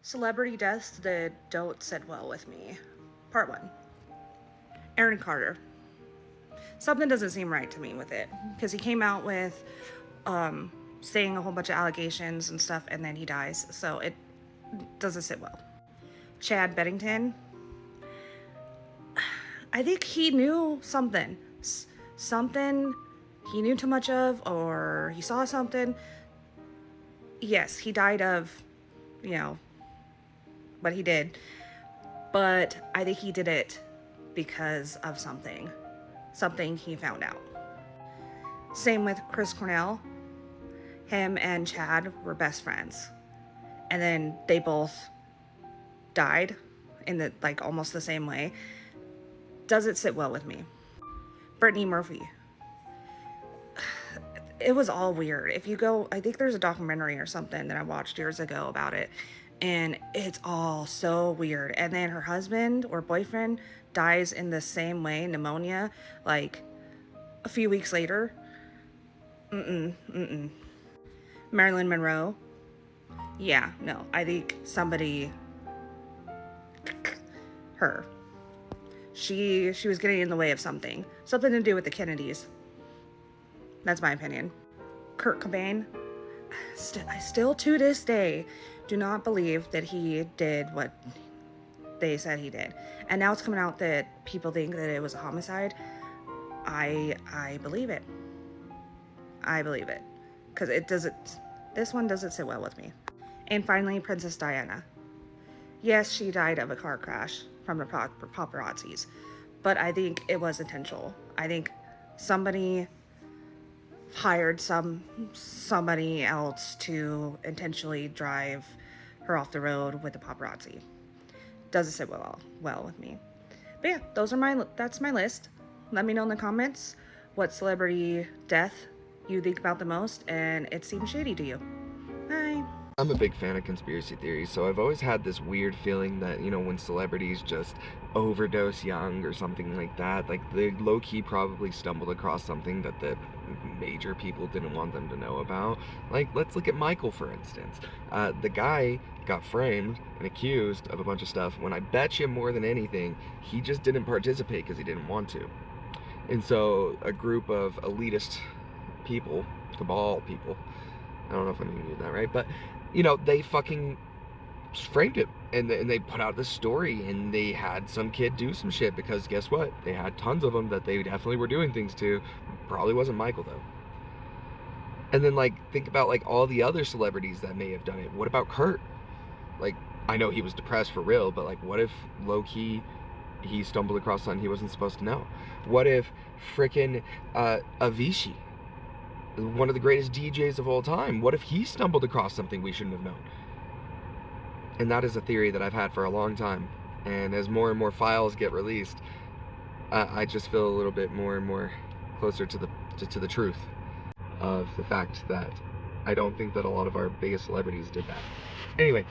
Celebrity deaths that don't sit well with me. Part 1. Aaron Carter. Something doesn't seem right to me with it, because he came out with saying a whole bunch of allegations and stuff, and then he dies, so it doesn't sit well. Chad Bennington. I think he knew something. Something he knew too much of, or he saw something. Yes, he died of, what he did. But I think he did it because of something. Something he found out. Same with Chris Cornell. Him and Chad were best friends. And then they both died in almost the same way. Doesn't sit well with me. Brittany Murphy. It was all weird. If you go, I think there's a documentary or something that I watched years ago about it, and it's all so weird. And then her husband or boyfriend dies in the same way, pneumonia, like a few weeks later. Marilyn Monroe. Yeah, no, I think her. She was getting in the way of something to do with the Kennedys. That's my opinion. Kurt Cobain. I still to this day do not believe that he did what they said he did. And now it's coming out that people think that it was a homicide. I believe it. I believe it. Because this one doesn't sit well with me. And finally, Princess Diana. Yes, she died of a car crash from the paparazzis, but I think it was intentional. I think somebody hired somebody else to intentionally drive her off the road with the paparazzi. Doesn't sit well with me. But yeah, that's my list. Let me know in the comments what celebrity death you think about the most and it seems shady to you. Bye. I'm a big fan of conspiracy theories, so I've always had this weird feeling that, when celebrities just overdose young or something like that, like they low-key probably stumbled across something that the major people didn't want them to know about. Like, let's look at Michael, for instance. The guy got framed and accused of a bunch of stuff when I bet you more than anything, he just didn't participate because he didn't want to. And so a group of elitist people, cabal people, I don't know if I'm gonna use that right, but they fucking framed him, and they put out this story, and they had some kid do some shit, because guess what? They had tons of them that they definitely were doing things to. Probably wasn't Michael, though. And then, think about, all the other celebrities that may have done it. What about Kurt? I know he was depressed for real, but, what if, low-key, he stumbled across something he wasn't supposed to know? What if frickin' Avicii, one of the greatest DJs of all time, what if he stumbled across something we shouldn't have known? And that is a theory that I've had for a long time. And as more and more files get released, I just feel a little bit more and more closer to the truth of the fact that I don't think that a lot of our biggest celebrities did that. Anyway.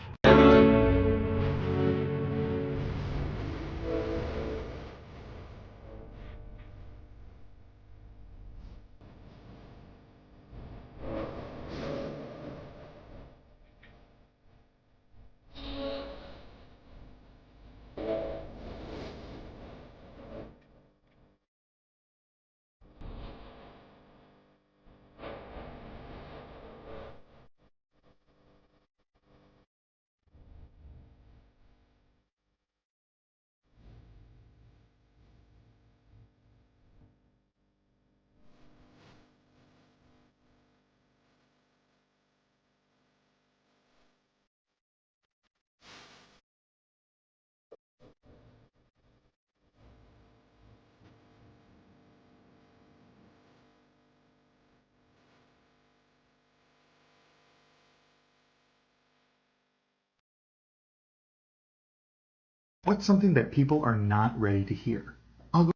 What's something that people are not ready to hear?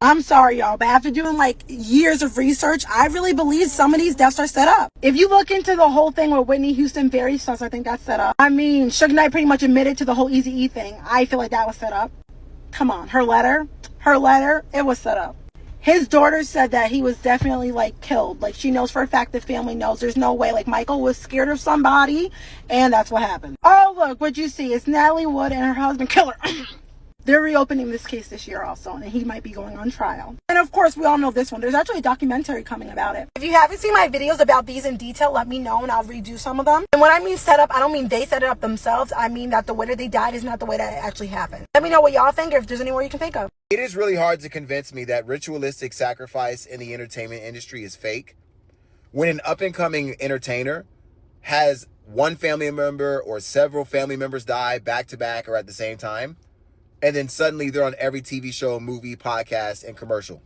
I'm sorry, y'all, but after doing years of research, I really believe some of these deaths are set up. If you look into the whole thing with Whitney Houston, very sus, I think that's set up. I mean, Suge Knight pretty much admitted to the whole Eazy-E thing. I feel like that was set up. Come on, her letter, it was set up. His daughter said that he was definitely like killed. Like she knows for a fact, the family knows there's no way. Like Michael was scared of somebody and that's what happened. Oh, look, what you see is Natalie Wood and her husband killer. They're reopening this case this year also, and he might be going on trial. And of course, we all know this one. There's actually a documentary coming about it. If you haven't seen my videos about these in detail, let me know and I'll redo some of them. And when I mean set up, I don't mean they set it up themselves. I mean that the way that they died is not the way that it actually happened. Let me know what y'all think or if there's any more you can think of. It is really hard to convince me that ritualistic sacrifice in the entertainment industry is fake. When an up-and-coming entertainer has one family member or several family members die back-to-back or at the same time, and then suddenly they're on every TV show, movie, podcast, and commercial.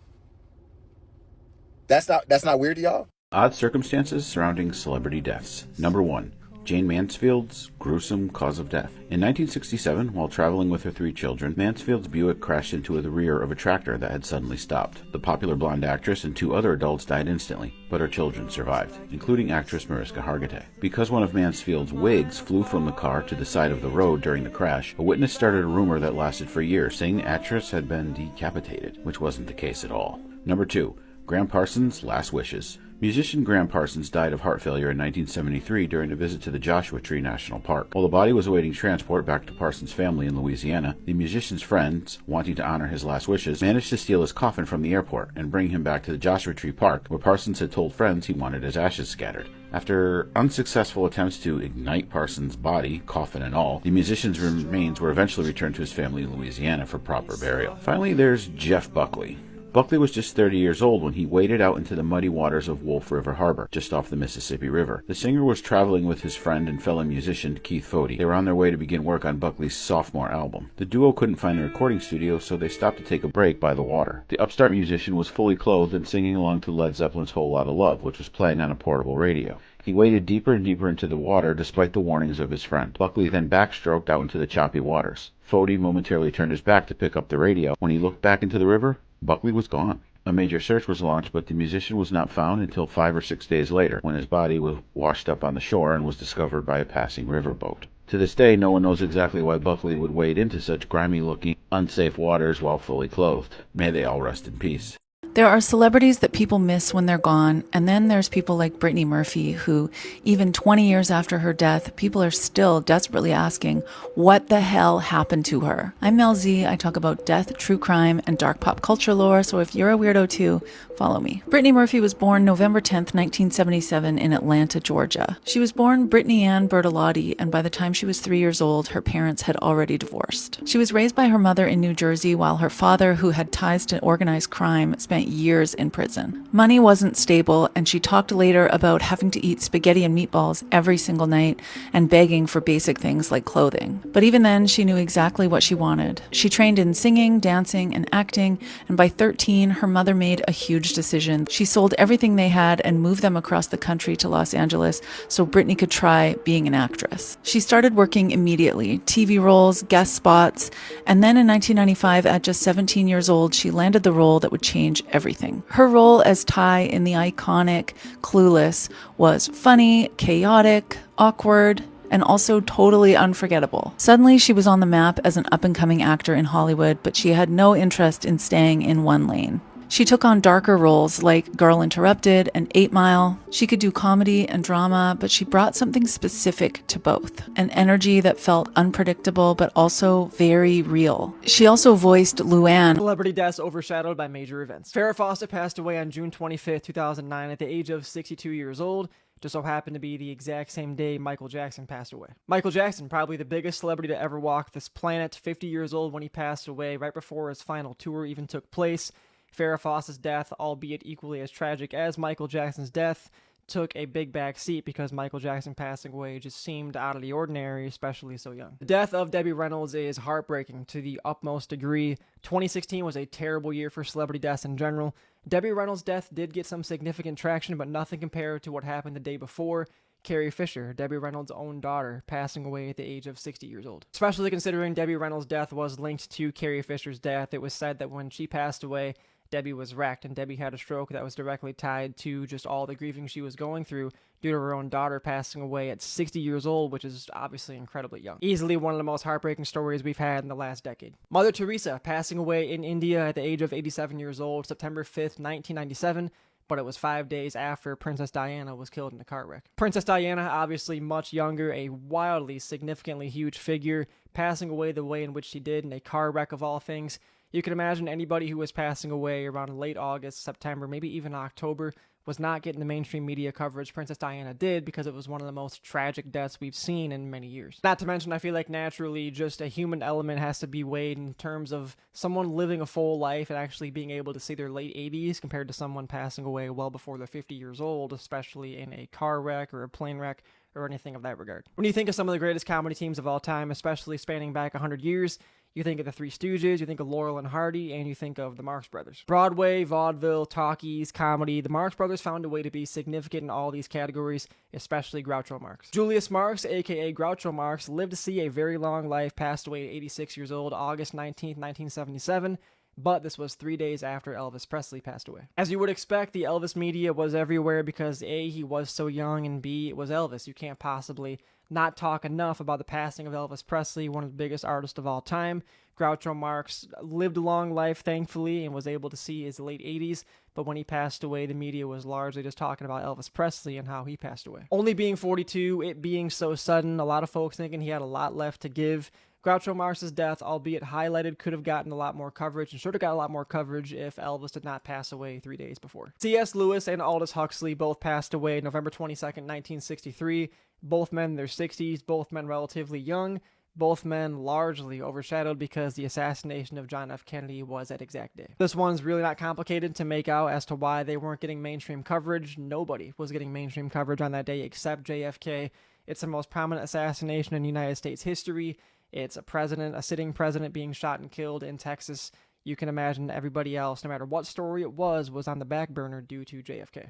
That's not weird to y'all? Odd circumstances surrounding celebrity deaths. Number 1. Jane Mansfield's gruesome cause of death. In 1967, while traveling with her 3 children, Mansfield's Buick crashed into the rear of a tractor that had suddenly stopped. The popular blonde actress and 2 other adults died instantly, but her children survived, including actress Mariska Hargitay. Because one of Mansfield's wigs flew from the car to the side of the road during the crash, a witness started a rumor that lasted for years, saying the actress had been decapitated, which wasn't the case at all. Number 2. Graham Parsons' last wishes. Musician Graham Parsons died of heart failure in 1973 during a visit to the Joshua Tree National Park. While the body was awaiting transport back to Parsons' family in Louisiana, the musician's friends, wanting to honor his last wishes, managed to steal his coffin from the airport and bring him back to the Joshua Tree Park, where Parsons had told friends he wanted his ashes scattered. After unsuccessful attempts to ignite Parsons' body, coffin and all, the musician's remains were eventually returned to his family in Louisiana for proper burial. Finally, there's Jeff Buckley. Buckley was just 30 years old when he waded out into the muddy waters of Wolf River Harbor, just off the Mississippi River. The singer was traveling with his friend and fellow musician Keith Fody. They were on their way to begin work on Buckley's sophomore album. The duo couldn't find a recording studio, so they stopped to take a break by the water. The upstart musician was fully clothed and singing along to Led Zeppelin's Whole Lotta Love, which was playing on a portable radio. He waded deeper and deeper into the water despite the warnings of his friend. Buckley then backstroked out into the choppy waters. Fody momentarily turned his back to pick up the radio. When he looked back into the river, Buckley was gone. A major search was launched, but the musician was not found until 5 or 6 days later, when his body was washed up on the shore and was discovered by a passing riverboat. To this day, no one knows exactly why Buckley would wade into such grimy-looking, unsafe waters while fully clothed. May they all rest in peace. There are celebrities that people miss when they're gone, and then there's people like Brittany Murphy, who, even 20 years after her death, people are still desperately asking, what the hell happened to her? I'm Mel Z. I talk about death, true crime, and dark pop culture lore, so if you're a weirdo too, follow me. Brittany Murphy was born November 10th, 1977 in Atlanta, Georgia. She was born Brittany Ann Bertolotti, and by the time she was 3 years old, her parents had already divorced. She was raised by her mother in New Jersey, while her father, who had ties to organized crime, spent years in prison. Money wasn't stable, and she talked later about having to eat spaghetti and meatballs every single night and begging for basic things like clothing. But even then, she knew exactly what she wanted. She trained in singing, dancing, and acting, and by 13, her mother made a huge decision. She sold everything they had and moved them across the country to Los Angeles so Brittany could try being an actress. She started working immediately, TV roles, guest spots, and then in 1995, at just 17 years old, she landed the role that would change everything. Her role as Ty in the iconic Clueless was funny, chaotic, awkward, and also totally unforgettable. Suddenly, she was on the map as an up-and-coming actor in Hollywood, but she had no interest in staying in one lane. She took on darker roles like Girl Interrupted and 8 Mile. She could do comedy and drama, but she brought something specific to both, an energy that felt unpredictable but also very real. She also voiced Luann. Celebrity deaths overshadowed by major events. Farrah Fawcett passed away on June 25th, 2009 at the age of 62 years old. Just so happened to be the exact same day Michael Jackson passed away. Michael Jackson, probably the biggest celebrity to ever walk this planet, 50 years old when he passed away, right before his final tour even took place. Farrah Fawcett's death, albeit equally as tragic as Michael Jackson's death, took a big back seat because Michael Jackson passing away just seemed out of the ordinary, especially so young. The death of Debbie Reynolds is heartbreaking to the utmost degree. 2016 was a terrible year for celebrity deaths in general. Debbie Reynolds' death did get some significant traction, but nothing compared to what happened the day before. Carrie Fisher, Debbie Reynolds' own daughter, passing away at the age of 60 years old. Especially considering Debbie Reynolds' death was linked to Carrie Fisher's death, it was said that when she passed away, Debbie was wrecked, and Debbie had a stroke that was directly tied to just all the grieving she was going through due to her own daughter passing away at 60 years old, which is obviously incredibly young. Easily one of the most heartbreaking stories we've had in the last decade. Mother Teresa passing away in India at the age of 87 years old, September 5th, 1997, but it was 5 days after Princess Diana was killed in a car wreck. Princess Diana, obviously much younger, a wildly, significantly huge figure, passing away the way in which she did in a car wreck of all things. You can imagine anybody who was passing away around late August, September, maybe even October, was not getting the mainstream media coverage Princess Diana did because it was one of the most tragic deaths we've seen in many years. Not to mention, I feel like naturally just a human element has to be weighed in terms of someone living a full life and actually being able to see their late 80s compared to someone passing away well before they're 50 years old, especially in a car wreck or a plane wreck or anything of that regard. When you think of some of the greatest comedy teams of all time, especially spanning back 100 years, you think of the Three Stooges, you think of Laurel and Hardy, and you think of the Marx Brothers. Broadway, vaudeville, talkies, comedy, the Marx Brothers found a way to be significant in all these categories, especially Groucho Marx. Julius Marx, aka Groucho Marx, lived to see a very long life, passed away at 86 years old, August 19th, 1977, but this was 3 days after Elvis Presley passed away. As you would expect, the Elvis media was everywhere because A, he was so young, and B, it was Elvis. You can't possibly not talk enough about the passing of Elvis Presley, one of the biggest artists of all time. Groucho Marx lived a long life, thankfully, and was able to see his late 80s, but when he passed away, the media was largely just talking about Elvis Presley and how he passed away. Only being 42, it being so sudden, a lot of folks thinking he had a lot left to give. Groucho Marx's death, albeit highlighted, could have gotten a lot more coverage and should have got a lot more coverage if Elvis did not pass away 3 days before. C.S. Lewis and Aldous Huxley both passed away November 22nd, 1963. Both men in their 60s, both men relatively young, both men largely overshadowed because the assassination of John F. Kennedy was that exact day. This one's really not complicated to make out as to why they weren't getting mainstream coverage. Nobody was getting mainstream coverage on that day except JFK. It's the most prominent assassination in United States history. It's a sitting president being shot and killed in Texas. You can imagine everybody else, no matter what story it was on the back burner due to JFK.